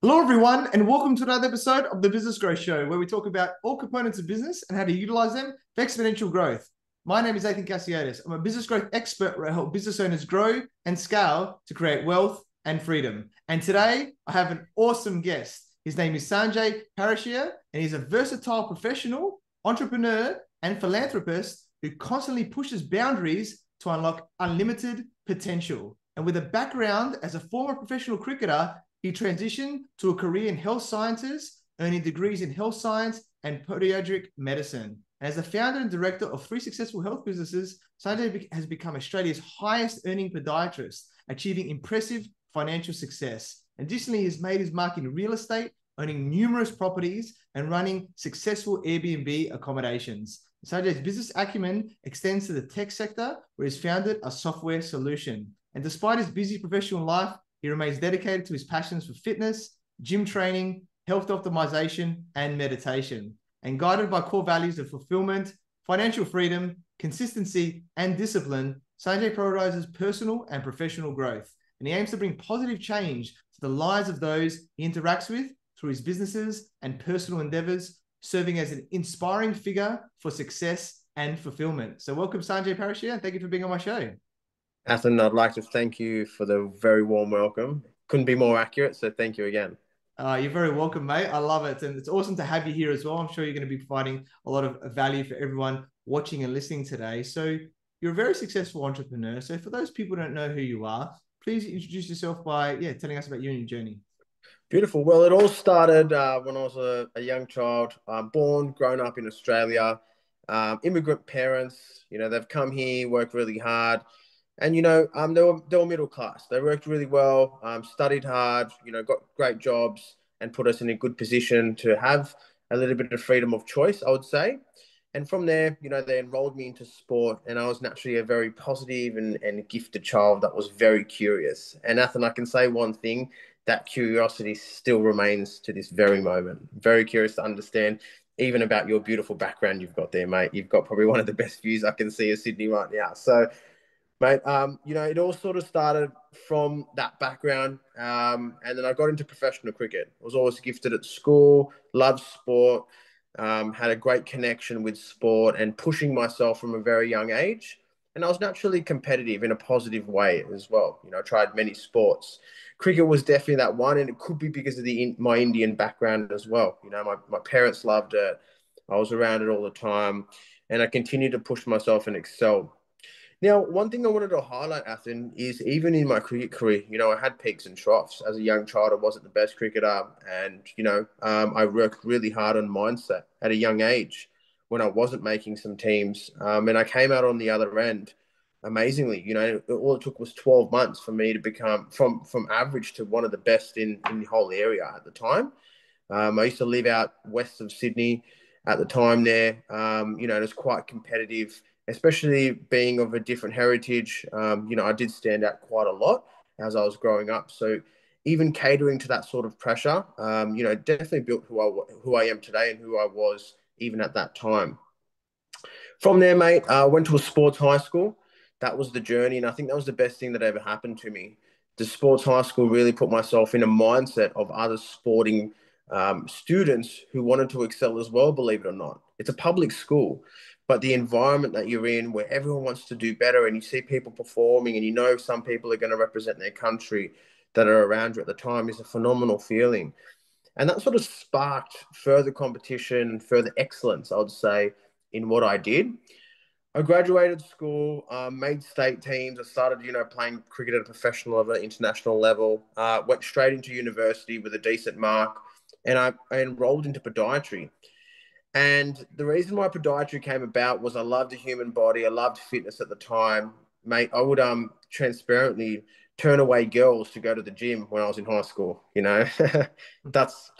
Hello, everyone, and welcome to another episode of the Business Growth Show, where we talk about all components of business and how to utilize them for exponential growth. My name is Nathan Cassiotis. I'm a business growth expert where I help business owners grow and scale to create wealth and freedom. And today, I have an awesome guest. His name is Sanjay Parashia, and he's a versatile professional, entrepreneur, and philanthropist who constantly pushes boundaries to unlock unlimited potential. And with a background as a former professional cricketer, he transitioned to a career in health sciences, earning degrees in health science and podiatric medicine. As the founder and director of 3 successful health businesses, Sanjay has become Australia's highest earning podiatrist, achieving impressive financial success. Additionally, he has made his mark in real estate, owning numerous properties and running successful Airbnb accommodations. Sanjay's business acumen extends to the tech sector, where he's founded a software solution. And despite his busy professional life, he remains dedicated to his passions for fitness, gym training, health optimization, and meditation. And guided by core values of fulfillment, financial freedom, consistency, and discipline, Sanjay prioritizes personal and professional growth. And he aims to bring positive change to the lives of those he interacts with through his businesses and personal endeavors, serving as an inspiring figure for success and fulfillment. So welcome, Sanjay Parashia, and thank you for being on my show. Athan, I'd like to thank you for the very warm welcome. Couldn't be more accurate, so thank you again. You're very welcome, mate. I love it. And it's awesome to have you here as well. I'm sure you're going to be providing a lot of value for everyone watching and listening today. So you're a very successful entrepreneur. So for those people who don't know who you are, please introduce yourself by telling us about you and your journey. Beautiful. Well, it all started when I was a young child, born, grown up in Australia. Immigrant parents, they've come here, worked really hard. And, they were middle class. They worked really well, studied hard, got great jobs and put us in a good position to have a little bit of freedom of choice, I would say. And from there, they enrolled me into sport, and I was naturally a very positive and gifted child that was very curious. And Nathan, I can say one thing, that curiosity still remains to this very moment. Very curious to understand even about your beautiful background you've got there, mate. You've got probably one of the best views I can see of Sydney right now. So, mate, it all sort of started from that background. And then I got into professional cricket. I was always gifted at school, loved sport, had a great connection with sport and pushing myself from a very young age. And I was naturally competitive in a positive way as well. I tried many sports. Cricket was definitely that one, and it could be because of my Indian background as well. My parents loved it. I was around it all the time, and I continued to push myself and excel. Now, one thing I wanted to highlight, Athen, is even in my cricket career, I had peaks and troughs. As a young child, I wasn't the best cricketer. And, I worked really hard on mindset at a young age when I wasn't making some teams. And I came out on the other end amazingly. All it took was 12 months for me to become from average to one of the best in the whole area at the time. I used to live out west of Sydney at the time there. It was quite competitive, especially being of a different heritage. I did stand out quite a lot as I was growing up. So even catering to that sort of pressure, definitely built who I am today and who I was even at that time. From there, mate, I went to a sports high school. That was the journey, and I think that was the best thing that ever happened to me. The sports high school really put myself in a mindset of other sporting students who wanted to excel as well, believe it or not. It's a public school, but the environment that you're in where everyone wants to do better and you see people performing and some people are going to represent their country that are around you at the time is a phenomenal feeling. And that sort of sparked further competition, further excellence, I would say, in what I did. I graduated school, made state teams. I started, playing cricket at a professional level, international level. Went straight into university with a decent mark, and I enrolled into podiatry. And the reason why podiatry came about was I loved the human body. I loved fitness at the time, mate. I would transparently turn away girls to go to the gym when I was in high school. That's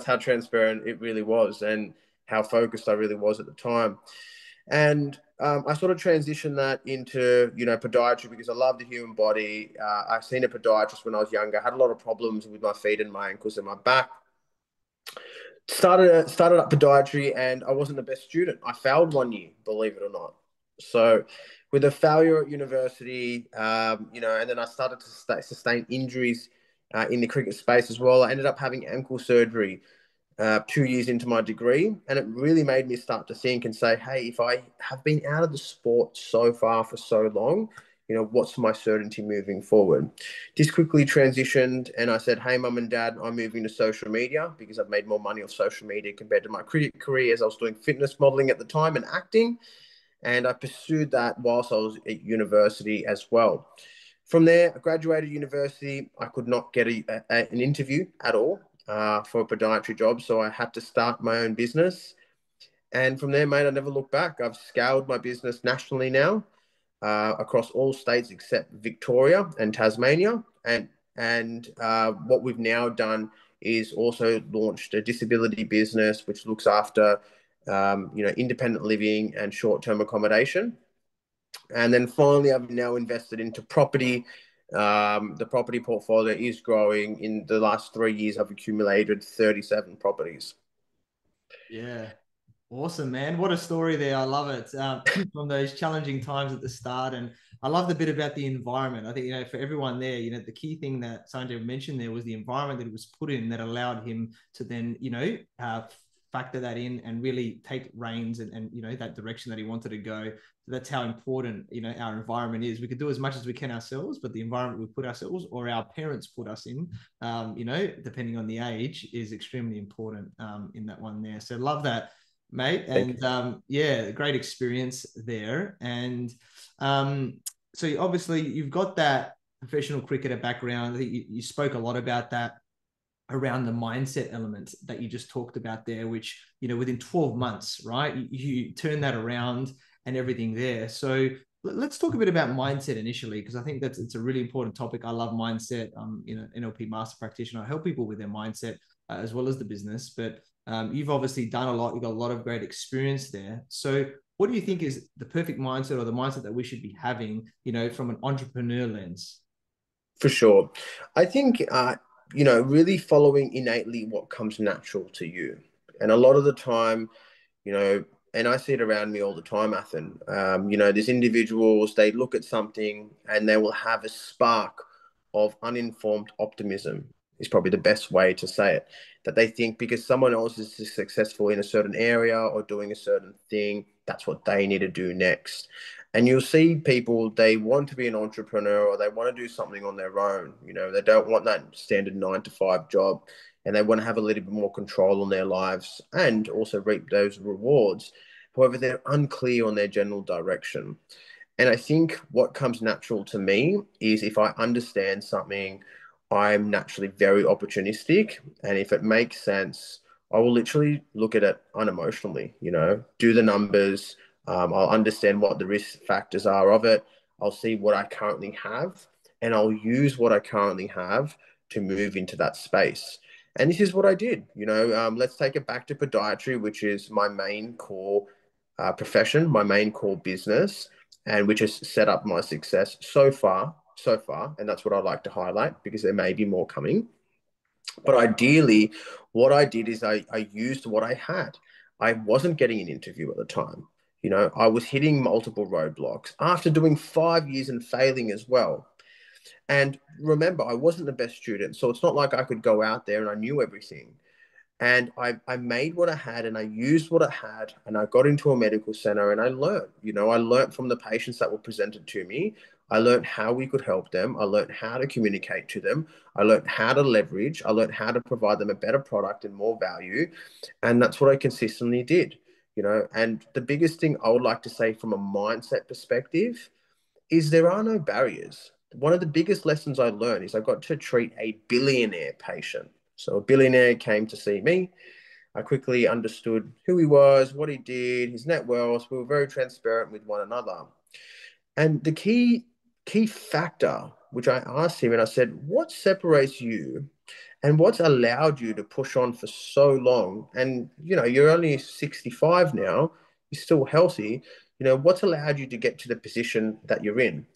how transparent it really was, and how focused I really was at the time. And I sort of transitioned that into, podiatry because I love the human body. I've seen a podiatrist when I was younger. I had a lot of problems with my feet and my ankles and my back. Started up podiatry, and I wasn't the best student. I failed one year, believe it or not. So with a failure at university, and then I started to sustain injuries in the cricket space as well. I ended up having ankle surgery 2 years into my degree, and it really made me start to think and say, hey, if I have been out of the sport so far for so long, what's my certainty moving forward? This quickly transitioned, and I said, hey, mum and dad, I'm moving to social media because I've made more money off social media compared to my cricket career, as I was doing fitness modeling at the time and acting. And I pursued that whilst I was at university as well. From there, I graduated university. I could not get an interview at all for a podiatry job, so I had to start my own business. And from there, mate, I never looked back. I've scaled my business nationally now, across all states except Victoria and Tasmania. And what we've now done is also launched a disability business which looks after independent living and short-term accommodation. And then finally, I've now invested into property. The property portfolio is growing. In the last 3 years, I've accumulated 37 properties. Yeah. Awesome, man. What a story there. I love it. From those challenging times at the start. And I love the bit about the environment. I think, for everyone there, the key thing that Sanjay mentioned there was the environment that he was put in that allowed him to then, factor that in and really take reins and that direction that he wanted to go. So that's how important, our environment is. We could do as much as we can ourselves, but the environment we put ourselves or our parents put us in, depending on the age, is extremely important in that one there. So love that, mate. And yeah, great experience there. And so obviously you've got that professional cricketer background. I think you spoke a lot about that around the mindset element that you just talked about there, which, within 12 months, right, you turn that around and everything there. So let's talk a bit about mindset initially, because I think it's a really important topic. I love mindset. NLP master practitioner. I help people with their mindset as well as the business, but you've obviously done a lot. You've got a lot of great experience there. So what do you think is the perfect mindset or the mindset that we should be having, from an entrepreneur lens? For sure. I think, really following innately what comes natural to you. And a lot of the time, and I see it around me all the time, Athen, there's individuals, they look at something and they will have a spark of uninformed optimism, is probably the best way to say it. That they think because someone else is successful in a certain area or doing a certain thing, that's what they need to do next. And you'll see people, they want to be an entrepreneur or they want to do something on their own. They don't want that standard 9 to 5 job, and they want to have a little bit more control on their lives and also reap those rewards. However, they're unclear on their general direction. And I think what comes natural to me is if I understand something, I'm naturally very opportunistic. And if it makes sense, I will literally look at it unemotionally, do the numbers. I'll understand what the risk factors are of it. I'll see what I currently have, and I'll use what I currently have to move into that space. And this is what I did. Let's take it back to podiatry, which is my main core profession, my main core business, and which has set up my success so far. So far, and that's what I like to highlight because there may be more coming. But ideally, what I did is I used what I had. I wasn't getting an interview at the time. I was hitting multiple roadblocks after doing 5 years and failing as well. And remember, I wasn't the best student. So it's not like I could go out there and I knew everything. And I made what I had and I used what I had, and I got into a medical center and I learned. I learned from the patients that were presented to me. I learned how we could help them. I learned how to communicate to them. I learned how to leverage. I learned how to provide them a better product and more value. And that's what I consistently did. And the biggest thing I would like to say from a mindset perspective is there are no barriers. One of the biggest lessons I learned is I got to treat a billionaire patient. So a billionaire came to see me. I quickly understood who he was, what he did, his net wealth. We were very transparent with one another. And the key factor, which I asked him, and I said, what separates you and what's allowed you to push on for so long? And, you're only 65 now, you're still healthy. What's allowed you to get to the position that you're in?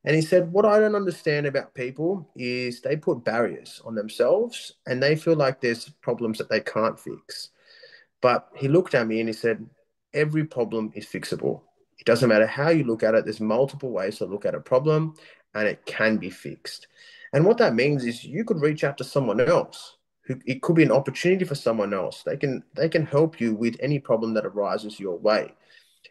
And he said, what I don't understand about people is they put barriers on themselves and they feel like there's problems that they can't fix. But he looked at me and he said, every problem is fixable. It doesn't matter how you look at it. There's multiple ways to look at a problem and it can be fixed. And what that means is you could reach out to someone else who it could be an opportunity for someone else. They can help you with any problem that arises your way.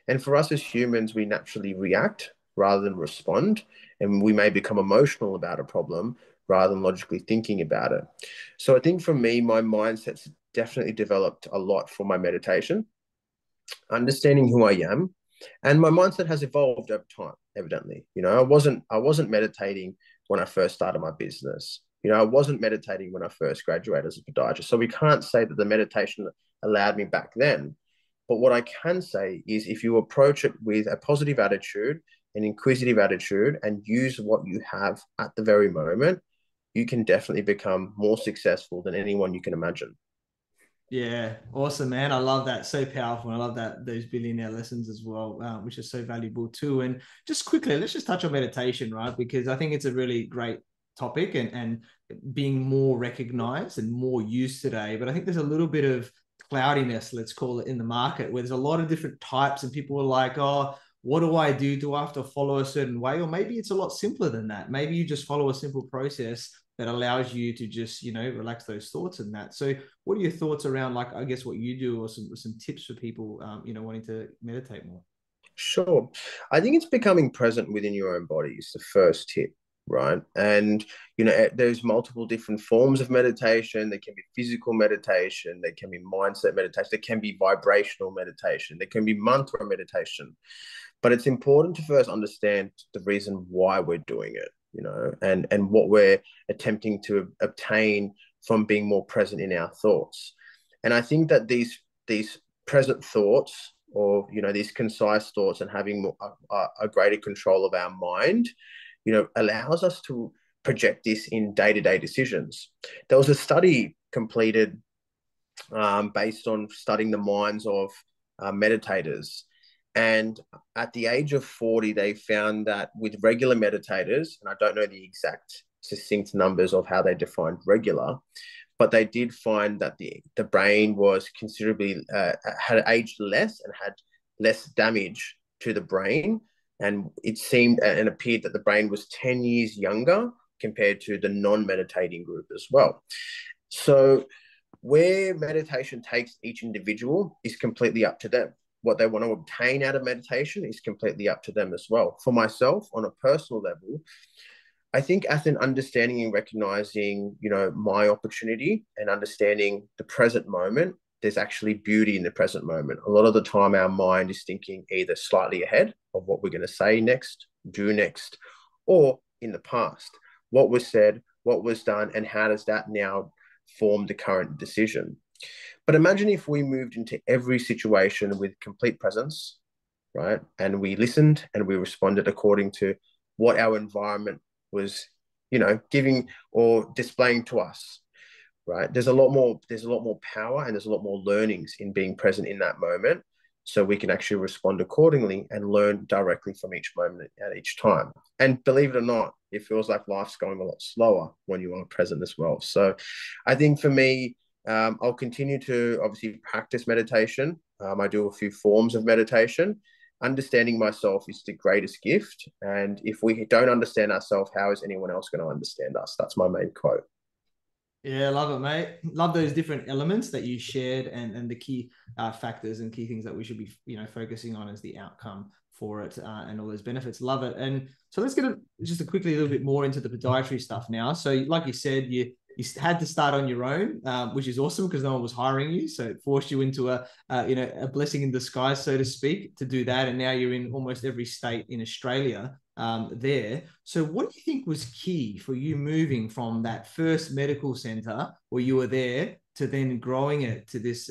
And for us as humans, we naturally react rather than respond. And we may become emotional about a problem rather than logically thinking about it. So I think for me, my mindset's definitely developed a lot from my meditation, understanding who I am. And my mindset has evolved over time, evidently. I wasn't meditating when I first started my business. I wasn't meditating when I first graduated as a podiatrist. So we can't say that the meditation allowed me back then. But what I can say is if you approach it with a positive attitude, an inquisitive attitude, and use what you have at the very moment, you can definitely become more successful than anyone you can imagine. Yeah, awesome, man. I love that. So powerful. And I love that those billionaire lessons as well, which is so valuable too. And just quickly, let's just touch on meditation, right? Because I think it's a really great topic and being more recognized and more used today. But I think there's a little bit of cloudiness, let's call it, in the market where there's a lot of different types, and people are like, oh, what do I do? Do I have to follow a certain way? Or maybe it's a lot simpler than that. Maybe you just follow a simple process that allows you to just, relax those thoughts and that. So what are your thoughts around, like, I guess what you do, or some tips for people, wanting to meditate more? Sure. I think it's becoming present within your own body is the first tip, right? And, there's multiple different forms of meditation. There can be physical meditation, there can be mindset meditation, there can be vibrational meditation, there can be mantra meditation. But it's important to first understand the reason why we're doing it, and what we're attempting to obtain from being more present in our thoughts. And I think that these present thoughts, or these concise thoughts, and having more, a greater control of our mind, allows us to project this in day-to-day decisions. There was a study completed based on studying the minds of meditators. And at the age of 40, they found that with regular meditators, and I don't know the exact succinct numbers of how they defined regular, but they did find that the brain was considerably had aged less and had less damage to the brain. And it seemed and appeared that the brain was 10 years younger compared to the non-meditating group as well. So where meditation takes each individual is completely up to them. What they want to obtain out of meditation is completely up to them as well. For myself, on a personal level, I think as an understanding and recognizing, my opportunity and understanding the present moment, there's actually beauty in the present moment. A lot of the time, our mind is thinking either slightly ahead of what we're going to say next, do next, or in the past. What was said, what was done, and how does that now form the current decision? But imagine if we moved into every situation with complete presence, right? And we listened and we responded according to what our environment was, giving or displaying to us, right? There's a lot more power, and there's a lot more learnings in being present in that moment. So we can actually respond accordingly and learn directly from each moment at each time. And believe it or not, it feels like life's going a lot slower when you are present as well. So I think for me, I'll continue to obviously practice meditation. I do a few forms of meditation. Understanding myself is the greatest gift. And if we don't understand ourselves, how is anyone else going to understand us? That's my main quote. Yeah, love it, mate. Love those different elements that you shared, and the key factors and key things that we should be, focusing on as the outcome for it, and all those benefits. Love it. And so let's get just a quickly a little bit more into the podiatry stuff now. So, like you said, you had to start on your own, which is awesome because no one was hiring you. So it forced you into a blessing in disguise, so to speak, to do that. And now you're in almost every state in Australia there. So what do you think was key for you moving from that first medical center where you were there to then growing it to this,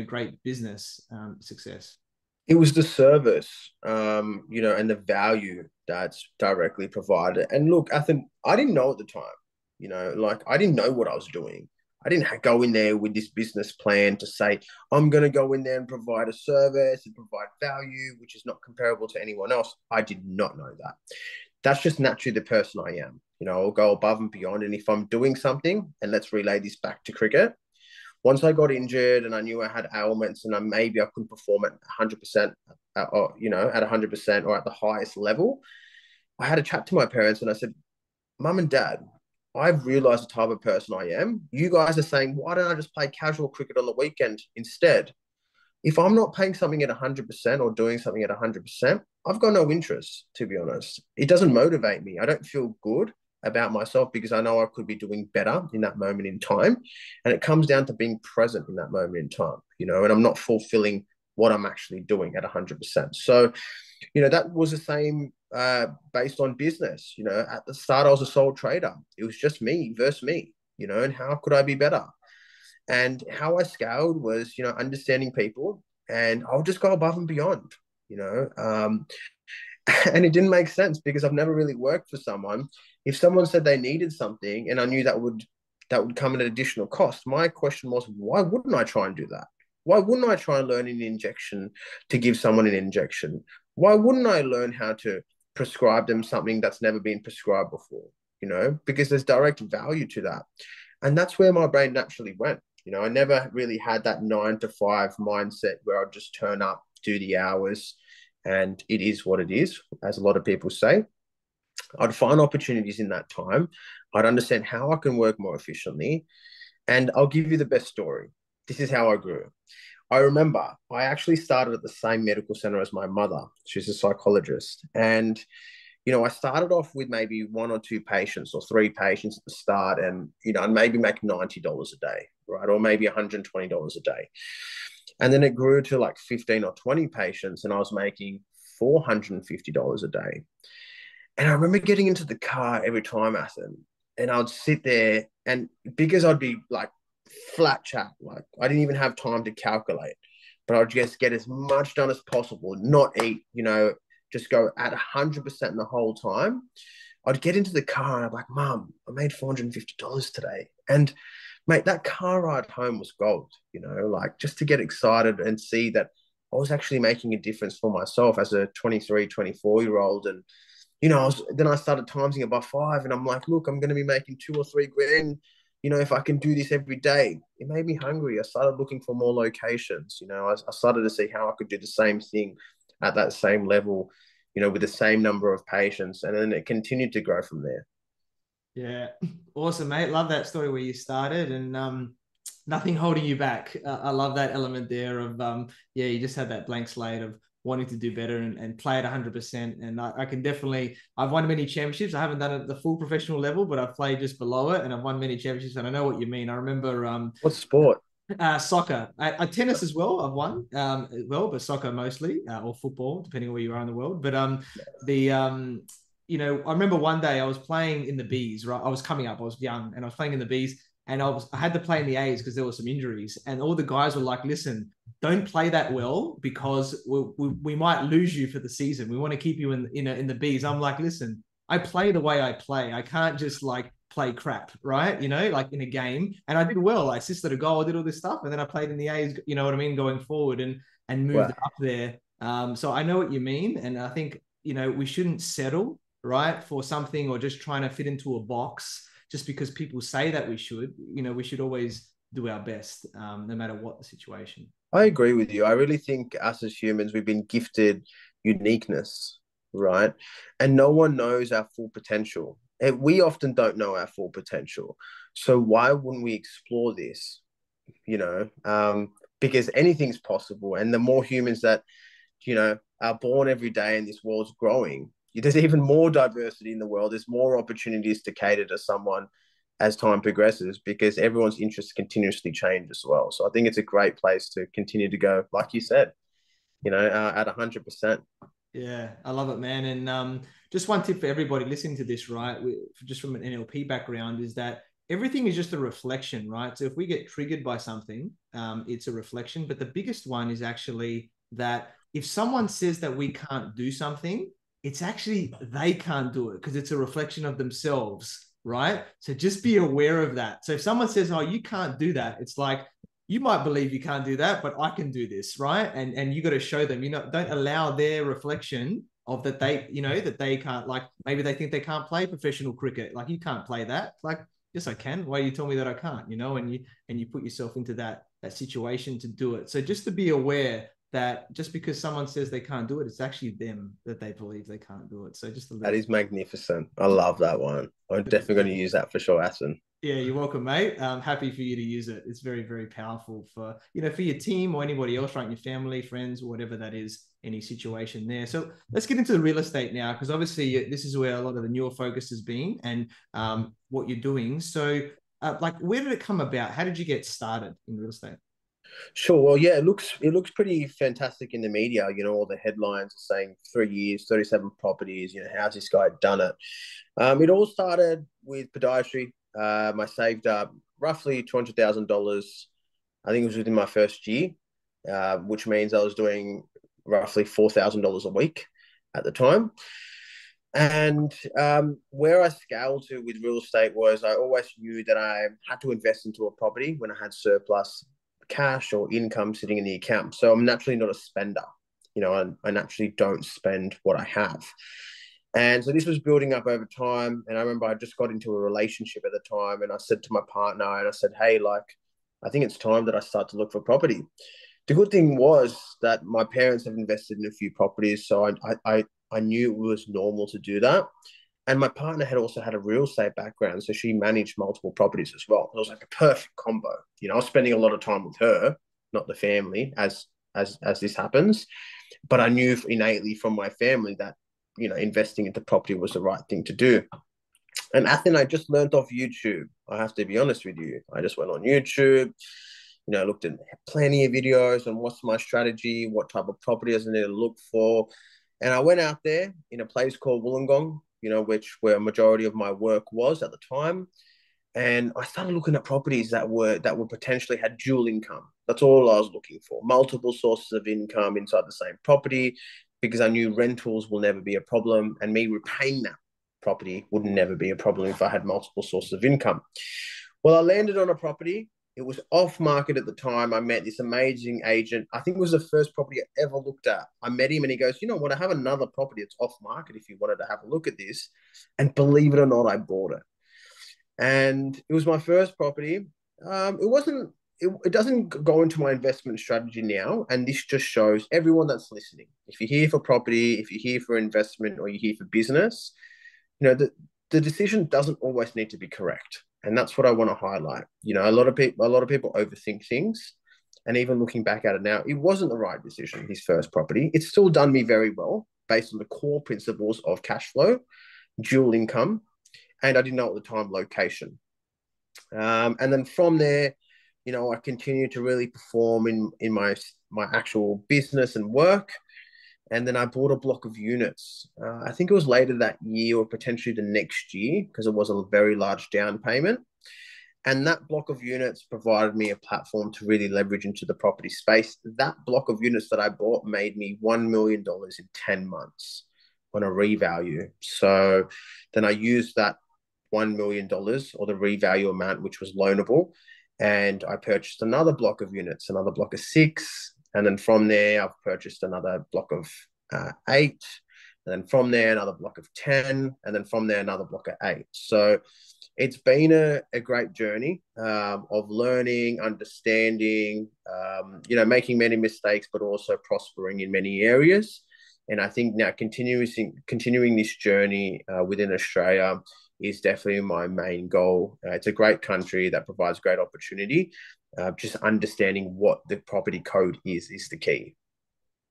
great business success? It was the service, and the value that's directly provided. And look, I didn't know at the time, like I didn't know what I was doing. I didn't go in there with this business plan to say, I'm going to go in there and provide a service and provide value, which is not comparable to anyone else. I did not know that. That's just naturally the person I am. I'll go above and beyond. And if I'm doing something, and let's relay this back to cricket, once I got injured and I knew I had ailments and maybe I couldn't perform at 100%, or, at 100% or at the highest level, I had a chat to my parents and I said, Mum and Dad, I've realized the type of person I am. You guys are saying, why don't I just play casual cricket on the weekend instead? If I'm not paying something at 100% or doing something at 100%, I've got no interest, to be honest. It doesn't motivate me. I don't feel good about myself because I know I could be doing better in that moment in time. And it comes down to being present in that moment in time, and I'm not fulfilling what I'm actually doing at 100%. So, that was the same based on business. At the start, I was a sole trader. It was just me versus me, and how could I be better? And how I scaled was, understanding people, and I'll just go above and beyond, you know. And it didn't make sense because I've never really worked for someone. If someone said they needed something and I knew that would come at an additional cost, my question was, why wouldn't I try and do that? Why wouldn't I try and learn an injection to give someone an injection? Why wouldn't I learn how to prescribe them something that's never been prescribed before? Because there's direct value to that. And that's where my brain naturally went. I never really had that 9 to 5 mindset where I'd just turn up, do the hours, and it is what it is, as a lot of people say. I'd find opportunities in that time. I'd understand how I can work more efficiently. And I'll give you the best story. This is how I grew. I remember I actually started at the same medical center as my mother. She's a psychologist. And I started off with maybe 1 or 2 patients or 3 patients at the start, and I'd maybe make $90 a day, right? Or maybe $120 a day. And then it grew to like 15 or 20 patients, and I was making $450 a day. And I remember getting into the car every time, Athen, and I'd sit there, and because I'd be like flat chat, like I didn't even have time to calculate, but I'd just get as much done as possible, not eat, just go at 100% the whole time. I'd get into the car and I'd be like, Mum, I made $450 today. And mate, that car ride home was gold, like just to get excited and see that I was actually making a difference for myself as a 23, 24-year-old. And, then I started timesing it by 5, and I'm like, look, I'm going to be making 2 or 3 grand, if I can do this every day. It made me hungry. I started looking for more locations. I started to see how I could do the same thing at that same level, with the same number of patients. And then it continued to grow from there. Yeah, awesome, mate. Love that story where you started, and nothing holding you back. I love that element there of yeah, you just had that blank slate of wanting to do better and play at 100%. And I can definitely, I've won many championships. I haven't done it at the full professional level, but I've played just below it, and I've won many championships. And I know what you mean. I remember What sport? soccer, tennis as well. I've won as well, but soccer mostly, or football, depending on where you are in the world. But the I remember one day I was playing in the Bs. Right, I was coming up. I was young, and I was playing in the Bs, and I had to play in the A's because there were some injuries, and all the guys were like, "Listen, don't play that well because we might lose you for the season. We want to keep you in the Bs." I'm like, "Listen, I play the way I play. I can't just like play crap, right? Like in a game." And I did well. I assisted a goal. I did all this stuff, and then I played in the A's. You know what I mean, going forward and moved Wow. up there. So I know what you mean, and I think we shouldn't settle, right, for something or just trying to fit into a box just because people say that we should. We should always do our best, no matter what the situation. I agree with you. I really think us as humans, we've been gifted uniqueness, right? And no one knows our full potential. And we often don't know our full potential. So why wouldn't we explore this? Because anything's possible. And the more humans that, are born every day and this world's growing, there's even more diversity in the world. There's more opportunities to cater to someone as time progresses because everyone's interests continuously change as well. So I think it's a great place to continue to go, like you said, at 100%. Yeah, I love it, man. And just one tip for everybody listening to this, right? Just from an NLP background, is that everything is just a reflection, right? So if we get triggered by something, it's a reflection. But the biggest one is actually that if someone says that we can't do something, it's actually they can't do it because it's a reflection of themselves, right? So just be aware of that. So if someone says, "Oh, you can't do that," it's like, you might believe you can't do that, but I can do this, right? And you got to show them, don't allow their reflection of that that they can't, like maybe they think they can't play professional cricket. Like, you can't play that. Like, yes, I can. Why you tell me that I can't? And you put yourself into that situation to do it. So just to be aware that just because someone says they can't do it, it's actually them that they believe they can't do it. So just a little. That is magnificent. I love that one. I'm definitely going to use that for sure, Aston. Yeah, you're welcome, mate. Happy for you to use it. It's very, very powerful for, for your team or anybody else, right? Your family, friends, whatever that is, any situation there. So let's get into the real estate now, because obviously this is where a lot of the newer focus has been and what you're doing. So, like, where did it come about? How did you get started in real estate? Sure. Well, yeah, it looks pretty fantastic in the media. All the headlines are saying 3 years, 37 properties. How's this guy done it? It all started with podiatry. I saved up roughly $200,000. I think it was within my first year, which means I was doing roughly $4,000 a week at the time. And where I scaled to with real estate was I always knew that I had to invest into a property when I had surplus cash or income sitting in the account. So I'm naturally not a spender. I naturally don't spend what I have. And so this was building up over time. And I remember I just got into a relationship at the time, and I said to my partner, and I said, hey, like, I think it's time that I start to look for property. The good thing was that my parents have invested in a few properties, so I knew it was normal to do that. And my partner had also had a real estate background, so she managed multiple properties as well. It was like a perfect combo. I was spending a lot of time with her, not the family, as this happens. But I knew innately from my family that investing into property was the right thing to do. And I think I just learned off YouTube. I have to be honest with you. I just went on YouTube, looked at plenty of videos on what's my strategy, what type of property I need to look for. And I went out there in a place called Wollongong, where a majority of my work was at the time. And I started looking at properties that were potentially had dual income. That's all I was looking for. Multiple sources of income inside the same property, because I knew rentals will never be a problem, and me repaying that property would never be a problem if I had multiple sources of income. Well, I landed on a property. It was off market at the time. I met this amazing agent. I think it was the first property I ever looked at. I met him and he goes, you know what? I have another property that's off market if you wanted to have a look at this. And believe it or not, I bought it. And it was my first property. It wasn't. It doesn't go into my investment strategy now, and this just shows everyone that's listening. If you're here for property, if you're here for investment, or you're here for business, the decision doesn't always need to be correct, and that's what I want to highlight. A lot of people overthink things, and even looking back at it now, it wasn't the right decision. His first property, it's still done me very well based on the core principles of cash flow, dual income, and I didn't know at the time location. And then from there, I continued to really perform in my actual business and work. And then I bought a block of units. I think it was later that year or potentially the next year, because it was a very large down payment. And that block of units provided me a platform to really leverage into the property space. That block of units that I bought made me $1 million in 10 months on a revalue. So then I used that $1 million or the revalue amount, which was loanable. And I purchased another block of units, another block of 6. And then from there, I've purchased another block of 8. And then from there, another block of 10. And then from there, another block of 8. So it's been a great journey of learning, understanding, making many mistakes, but also prospering in many areas. And I think now continuing this journey within Australia is definitely my main goal. It's a great country that provides great opportunity. Just understanding what the property code is the key.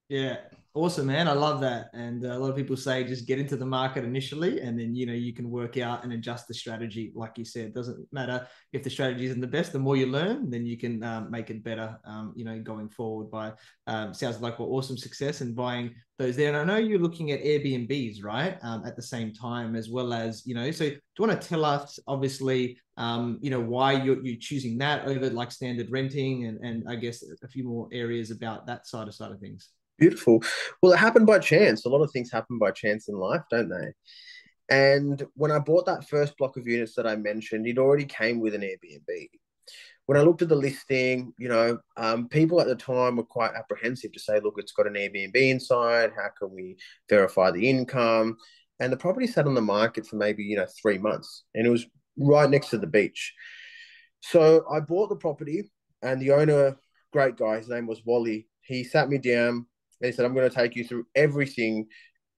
Yeah, awesome, man. I love that. And a lot of people say just get into the market initially, and then you can work out and adjust the strategy. Like you said, it doesn't matter if the strategy isn't the best. The more you learn, then you can make it better. Going forward. By sounds like what awesome success and buying those there. And I know you're looking at Airbnbs, right? At the same time, as well as So do you want to tell us, obviously, why you're choosing that over like standard renting, and I guess a few more areas about that side of things. Beautiful. Well, it happened by chance. A lot of things happen by chance in life, don't they? And when I bought that first block of units that I mentioned, it already came with an Airbnb. When I looked at the listing, people at the time were quite apprehensive to say, look, it's got an Airbnb inside. How can we verify the income? And the property sat on the market for maybe, 3 months, and it was right next to the beach. So I bought the property, and the owner, great guy, his name was Wally, he sat me down and he said, I'm going to take you through everything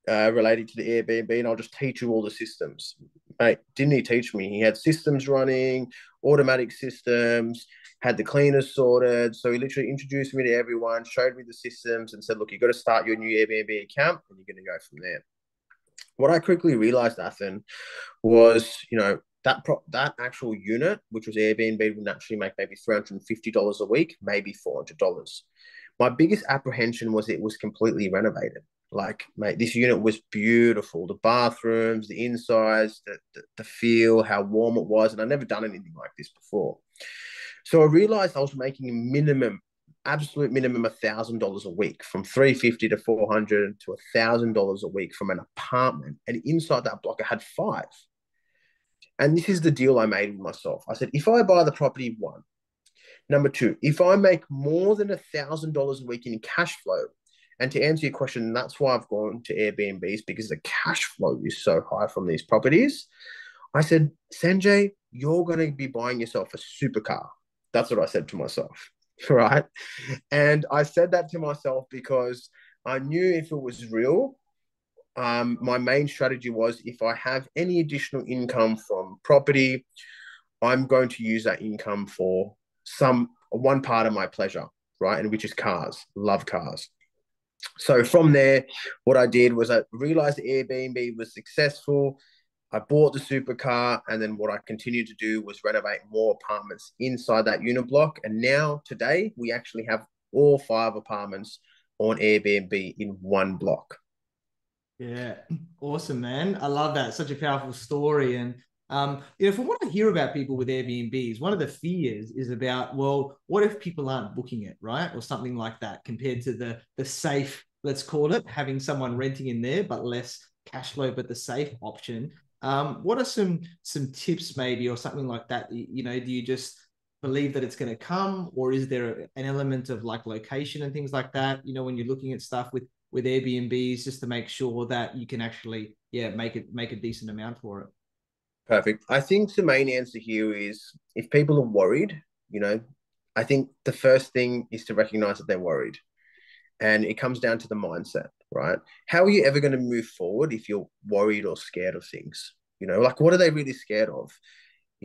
related to the Airbnb, and I'll just teach you all the systems. Mate, didn't he teach me? He had systems running, automatic systems, had the cleaners sorted. So he literally introduced me to everyone, showed me the systems, and said, "Look, you got to start your new Airbnb account, and you're going to go from there." What I quickly realized, Athen, was, that actual unit, which was Airbnb, would naturally make maybe $350 a week, maybe $400. My biggest apprehension was it was completely renovated. Like, mate, this unit was beautiful. The bathrooms, the insides, the feel, how warm it was. And I'd never done anything like this before. So I realized I was making a minimum, absolute minimum, $1,000 a week, from 350 to 400 to $1,000 a week from an apartment. And inside that block, I had five. And this is the deal I made with myself. I said, if I buy the property, one. Number two, if I make more than $1,000 a week in cash flow, and to answer your question, that's why I've gone to Airbnbs, because the cash flow is so high from these properties. I said, Sanjay, you're going to be buying yourself a supercar. That's what I said to myself, right? And I said that to myself because I knew if it was real, my main strategy was, if I have any additional income from property, I'm going to use that income for one part of my pleasure, right? And which is cars. Love cars. So from there, what I did was I realized Airbnb was successful. I bought the supercar, and then what I continued to do was renovate more apartments inside that unit block. And now today, we actually have all five apartments on Airbnb in one block. Yeah, awesome, man. I love that. Such a powerful story. And from what I hear about people with Airbnbs, one of the fears is about, well, what if people aren't booking it, right? Or something like that, compared to the safe, let's call it, having someone renting in there, but less cash flow, but the safe option. What are some tips maybe, or something like that? Do you just believe that it's going to come, or is there an element of like location and things like that? When you're looking at stuff with Airbnbs, just to make sure that you can actually, make a decent amount for it. Perfect. I think the main answer here is, if people are worried, I think the first thing is to recognize that they're worried. And it comes down to the mindset, right? How are you ever going to move forward if you're worried or scared of things? Like, what are they really scared of?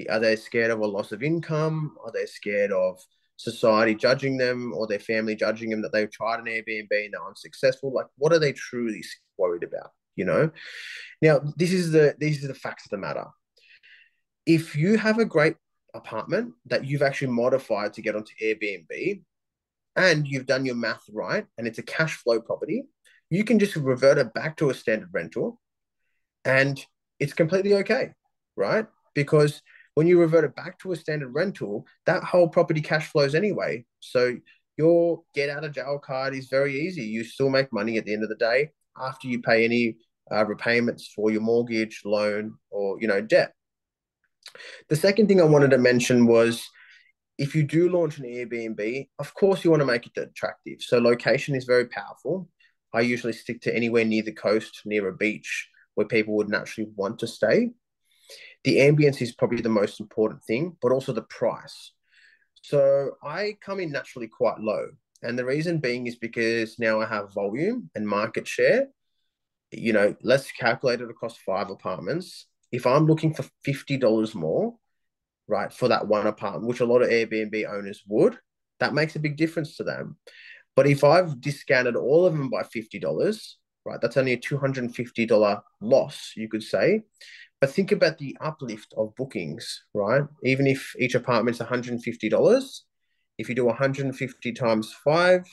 Are they scared of a loss of income? Are they scared of society judging them, or their family judging them that they've tried an Airbnb and they're unsuccessful? Like, what are they truly worried about? Now, these are the facts of the matter. If you have a great apartment that you've actually modified to get onto Airbnb, and you've done your math right, and it's a cash flow property, you can just revert it back to a standard rental, and it's completely okay, right? Because when you revert it back to a standard rental, that whole property cash flows anyway. So your get out of jail card is very easy. You still make money at the end of the day after you pay any repayments for your mortgage, loan, or debt. The second thing I wanted to mention was, if you do launch an Airbnb, of course you want to make it attractive. So location is very powerful. I usually stick to anywhere near the coast, near a beach, where people would naturally want to stay. The ambience is probably the most important thing, but also the price. So I come in naturally quite low. And the reason being is because now I have volume and market share. Let's calculate it across five apartments. If I'm looking for $50 more, right, for that one apartment, which a lot of Airbnb owners would, that makes a big difference to them. But if I've discounted all of them by $50, right, that's only a $250 loss, you could say. But think about the uplift of bookings, right? Even if each apartment's $150, if you do 150 times five,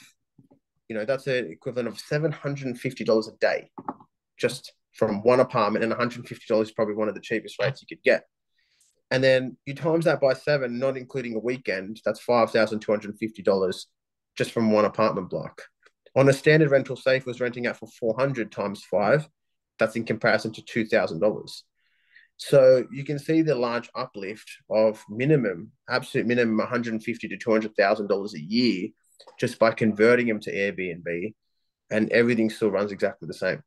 that's an equivalent of $750 a day, just from one apartment, and $150 is probably one of the cheapest rates you could get. And then you times that by 7, not including a weekend, that's $5,250 just from one apartment block. On a standard rental, Safe was renting out for 400 times 5. That's in comparison to $2,000. So you can see the large uplift of absolute minimum, $150,000 to $200,000 a year, just by converting them to Airbnb, and everything still runs exactly the same.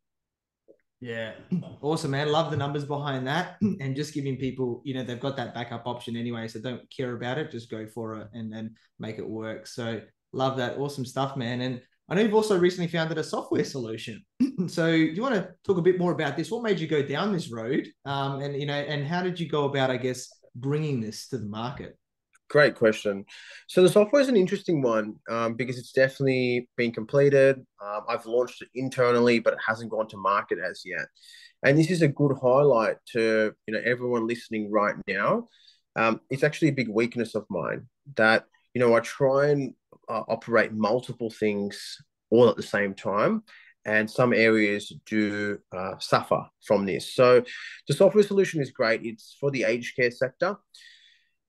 Yeah, awesome, man. Love the numbers behind that, and just giving people, they've got that backup option anyway, so don't care about it, just go for it and make it work. So love that. Awesome stuff, man. And I know you've also recently founded a software solution. So do you want to talk a bit more about this? What made you go down this road? And how did you go about, I guess, bringing this to the market? Great question. So the software is an interesting one because it's definitely been completed. I've launched it internally, but it hasn't gone to market as yet. And this is a good highlight to everyone listening right now. It's actually a big weakness of mine that I try and operate multiple things all at the same time, and some areas do suffer from this. So the software solution is great. It's for the aged care sector.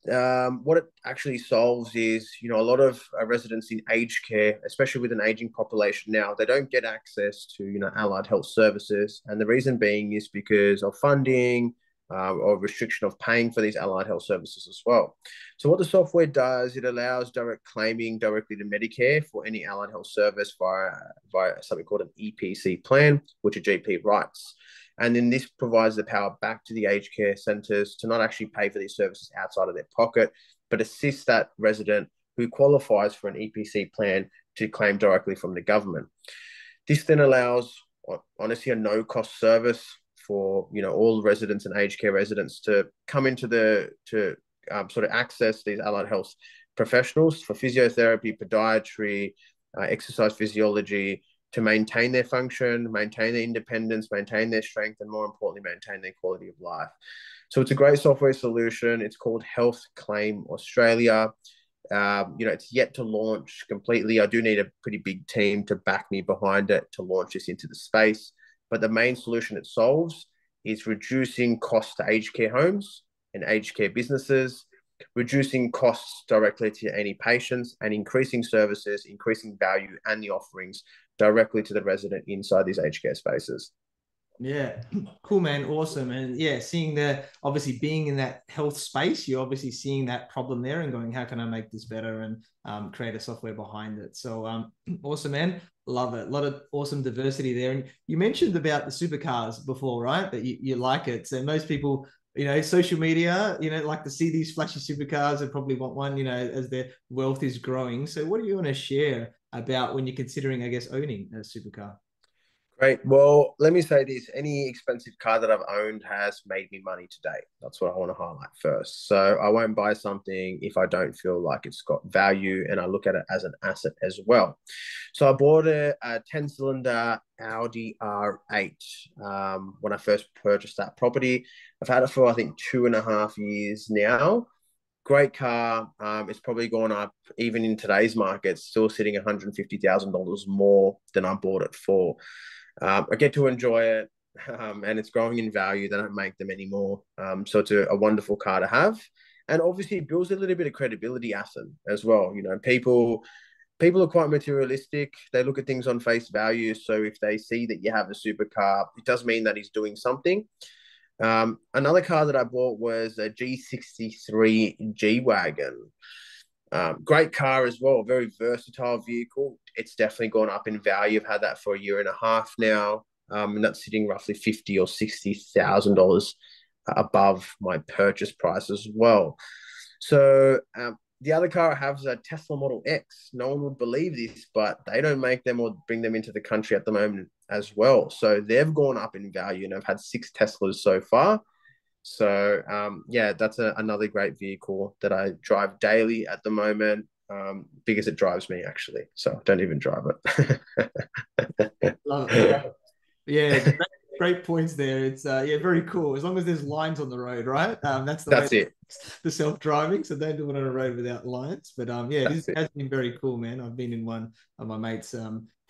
What it actually solves is, a lot of residents in aged care, especially with an aging population now, they don't get access to, allied health services. And the reason being is because of funding or restriction of paying for these allied health services as well. So what the software does, it allows direct claiming directly to Medicare for any allied health service via something called an EPC plan, which a GP writes. And then this provides the power back to the aged care centres to not actually pay for these services outside of their pocket, but assist that resident who qualifies for an EPC plan to claim directly from the government. This then allows, honestly, a no-cost service for all residents and aged care residents to come into sort of access these allied health professionals for physiotherapy, podiatry, exercise physiology, to maintain their function, maintain their independence, maintain their strength, and more importantly, maintain their quality of life. So it's a great software solution. It's called Health Claim Australia. It's yet to launch completely. I do need a pretty big team to back me behind it to launch this into the space. But the main solution it solves is reducing costs to aged care homes and aged care businesses, reducing costs directly to any patients, and increasing services, increasing value and the offerings directly to the resident inside these aged care spaces. Yeah, cool, man. Awesome. And yeah, seeing obviously being in that health space, you're obviously seeing that problem there and going, how can I make this better and create a software behind it? So awesome, man. Love it. A lot of awesome diversity there. And you mentioned about the supercars before, right? That you like it. So most people, social media, like to see these flashy supercars and probably want one, as their wealth is growing. So what do you want to share about when you're considering, I guess, owning a supercar? Great. Well, let me say this. Any expensive car that I've owned has made me money today. That's what I want to highlight first. So I won't buy something if I don't feel like it's got value, and I look at it as an asset as well. So I bought a 10-cylinder Audi R8 when I first purchased that property. I've had it for, I think, 2.5 years now. Great car. It's probably gone up, even in today's market, still sitting $150,000 more than I bought it for. I get to enjoy it, and it's growing in value. They don't make them anymore. So it's a wonderful car to have. And obviously it builds a little bit of credibility as well. People are quite materialistic. They look at things on face value. So if they see that you have a supercar, it does mean that he's doing something. Another car that I bought was a G63 G-Wagon. Great car as well, very versatile vehicle. It's definitely gone up in value. I've had that for 1.5 years now, and that's sitting roughly $50,000 or $60,000 above my purchase price as well. So the other car I have is a Tesla Model X. No one would believe this, but they don't make them or bring them into the country at the moment as well. So they've gone up in value, and I've had 6 Teslas so far. So that's another great vehicle that I drive daily at the moment, because it drives me, actually. So I don't even drive it. Love it. Yeah, great points there. It's very cool. As long as there's lines on the road, right? That's it. The self-driving, so don't do it on a road without lines. But it has been very cool, man. I've been in one of my mates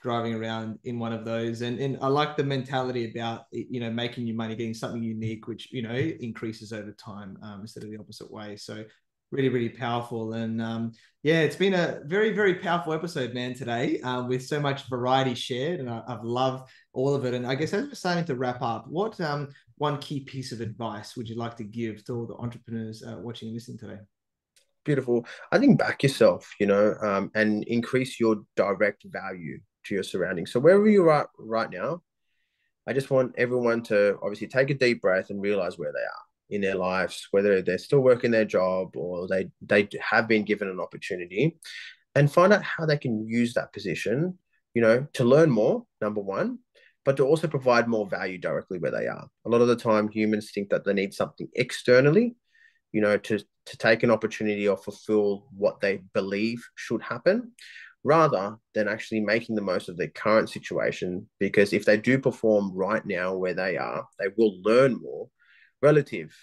driving around in one of those, and I like the mentality about making your money, getting something unique, which increases over time, instead of the opposite way. So really, really powerful. And it's been a very, very powerful episode, man, today, with so much variety shared, and I've loved all of it. And I guess as we're starting to wrap up, what one key piece of advice would you like to give to all the entrepreneurs watching and listening today? Beautiful. I think back yourself, and increase your direct value to your surroundings. So wherever you're at right now, I just want everyone to obviously take a deep breath and realize where they are in their lives, whether they're still working their job or they have been given an opportunity, and find out how they can use that position to learn more, number one, but to also provide more value directly where they are. A lot of the time, humans think that they need something externally, to take an opportunity or fulfill what they believe should happen, rather than actually making the most of their current situation. Because if they do perform right now where they are, they will learn more relative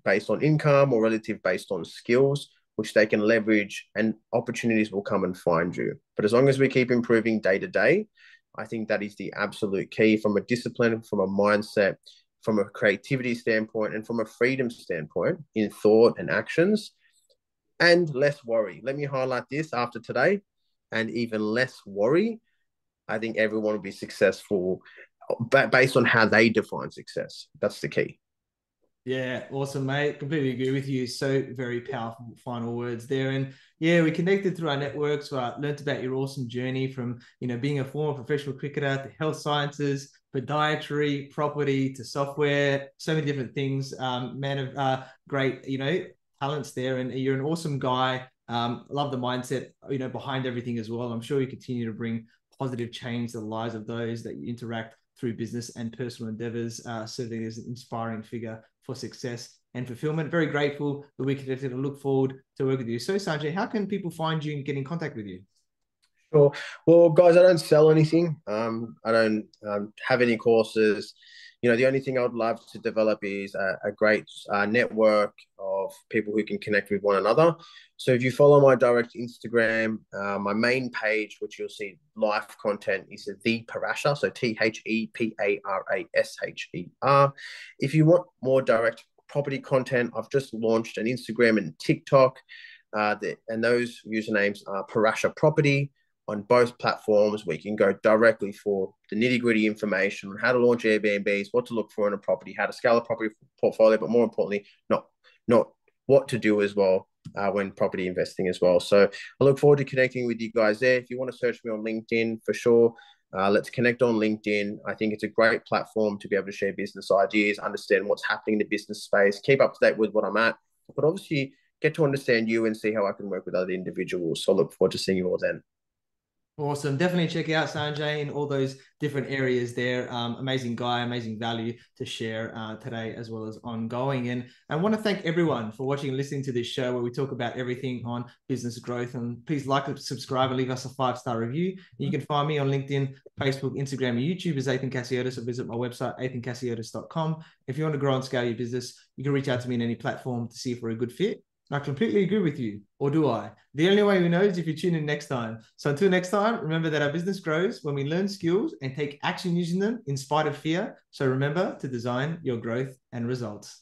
based on income or relative based on skills, which they can leverage, and opportunities will come and find you. But as long as we keep improving day to day, I think that is the absolute key from a discipline, from a mindset, from a creativity standpoint, and from a freedom standpoint in thought and actions, and less worry. Let me highlight this after today, and even less worry. I think everyone will be successful based on how they define success. That's the key. Yeah, awesome, mate. Completely agree with you. So very powerful final words there. And yeah, we connected through our networks. So I learned about your awesome journey from, being a former professional cricketer to health sciences, podiatry, property to software, so many different things. Man of great, talents there. And you're an awesome guy. Love the mindset, behind everything as well. I'm sure you continue to bring positive change to the lives of those that you interact through business and personal endeavors, serving as an inspiring figure for success and fulfillment. Very grateful that we connected and look forward to work with you. So Sanjay, how can people find you and get in contact with you? Sure. Well, guys, I don't sell anything. I don't have any courses. The only thing I would love to develop is a great network of people who can connect with one another. So if you follow my direct Instagram, my main page, which you'll see live content, is The Parasher, so TheParasher. If you want more direct property content, I've just launched an Instagram and TikTok, and those usernames are Parasher Property. On both platforms, we can go directly for the nitty-gritty information on how to launch Airbnbs, what to look for in a property, how to scale a property portfolio, but more importantly, not what to do as well when property investing as well. So I look forward to connecting with you guys there. If you want to search me on LinkedIn, for sure, let's connect on LinkedIn. I think it's a great platform to be able to share business ideas, understand what's happening in the business space, keep up to date with what I'm at, but obviously get to understand you and see how I can work with other individuals. So I look forward to seeing you all then. Awesome. Definitely check out Sanjay in all those different areas there. Amazing guy, amazing value to share today as well as ongoing. And I want to thank everyone for watching and listening to this show where we talk about everything on business growth. And please like, subscribe, and leave us a 5-star review. You can find me on LinkedIn, Facebook, Instagram, and YouTube as Ethan Casiotis, or visit my website, ethancasiotis.com. If you want to grow and scale your business, you can reach out to me on any platform to see if we're a good fit. I completely agree with you, or do I? The only way we know is if you tune in next time. So until next time, remember that our business grows when we learn skills and take action using them in spite of fear. So remember to design your growth and results.